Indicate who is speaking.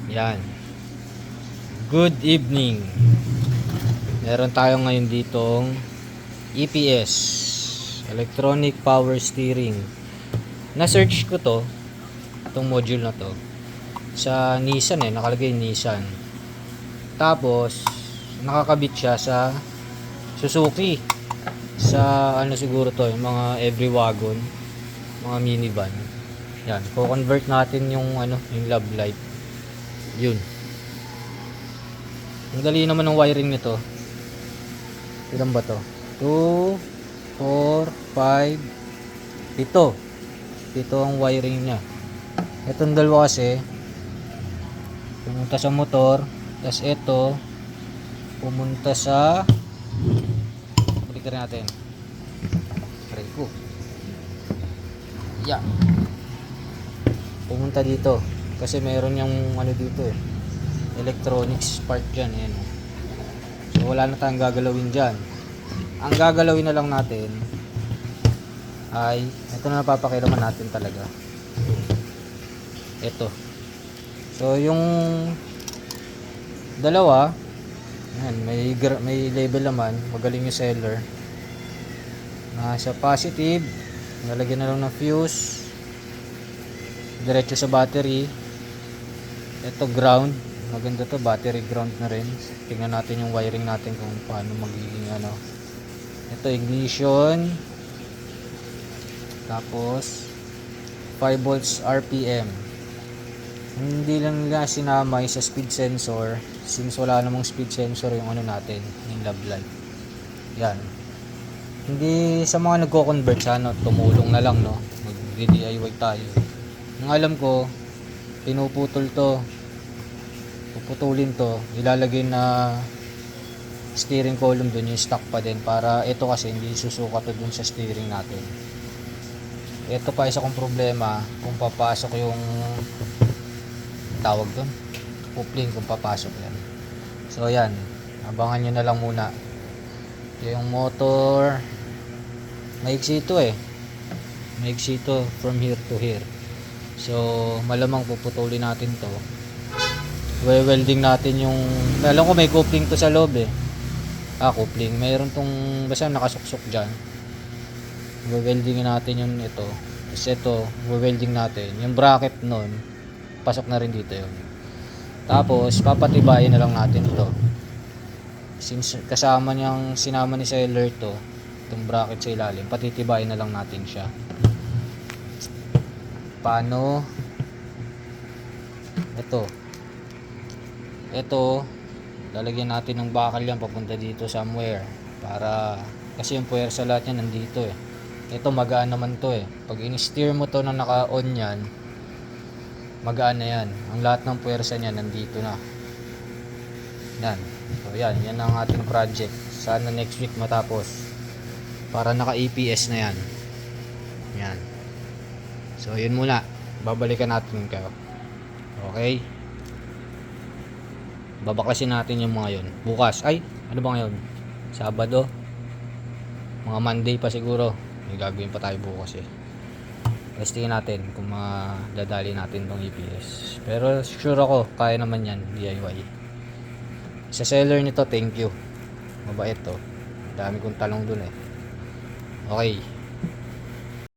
Speaker 1: Yan. Good evening. Meron tayo ngayon ditong EPS, Electronic Power Steering. Na-search ko to, itong module na to, sa Nissan nakalagay Nissan. Tapos, nakakabit siya sa Suzuki. Sa ano siguro to, yung mga every wagon, mga minivan. Yan, ko-convert natin yung yung love light. Yun. Ang dali naman ng wiring nito. Ilan ba to? 2, 4, 5, 7. Ito ang wiring niya. Itong dalawa kasi pumunta sa motor, tas ito pumunta sa balik natin. Try ko. Yeah. Pumunta dito kasi meron yung dito electronics part dyan so wala na tayong gagalawin dyan. Ang gagalawin na lang natin ay ito na napapakilaman natin talaga, ito. So yung dalawa yan, may label naman, magaling yung seller. Nasa positive, nalagyan na lang ng fuse, diretso sa battery. Ito ground, maganda to, battery ground na rin. Tingnan natin yung wiring natin kung paano magiging ito ignition, tapos 5 volts RPM. Hindi lang nila sinama sa speed sensor since wala namang speed sensor yung natin, yung love light. Yan, hindi sa mga nagko-convert sana tumulong na lang, no, mag-DIY tayo. Ang alam ko, pinuputol to, puputulin to, ilalagay na steering column dun, yung stock pa din, para ito kasi hindi susukat to dun sa steering natin. Ito pa isa kong problema, kung papasok yung tawag dun, coupling, kung papasok yan. So yan, abangan nyo na lang muna. Ito yung motor, maiksi ito maiksi ito from here to here. So malamang puputulin natin to, welding natin yung, alam ko may coupling to sa loob coupling, mayroon tong basta nakasuksok dyan. Welding natin yung ito, tapos ito welding natin yung bracket nun, pasok na rin dito yun. Tapos papatibayin na lang natin ito since kasama niyang sinama ni seller to, itong bracket sa ilalim, patitibayin na lang natin siya. Paano? Ito lalagyan natin ng bakal yan papunta dito somewhere, para kasi yung puwersa lahat yan nandito ito magaan naman to pag in-steer mo to na naka-on yan, magaan na yan, ang lahat ng puwersa niya nandito na yan. So yan ang ating project, sana next week matapos para naka EPS na yan. So yun muna, babalikan natin kayo. Okay, babaklasin natin yung mga yun bukas. Ay, ano ba ngayon? Sabado, mga Monday pa siguro may gagawin pa tayo bukas testingin natin kung madadali natin tong EPS, pero sure ako kaya naman yan DIY. Sa seller nito, thank you, mabait to, dami kong talong dun Okay.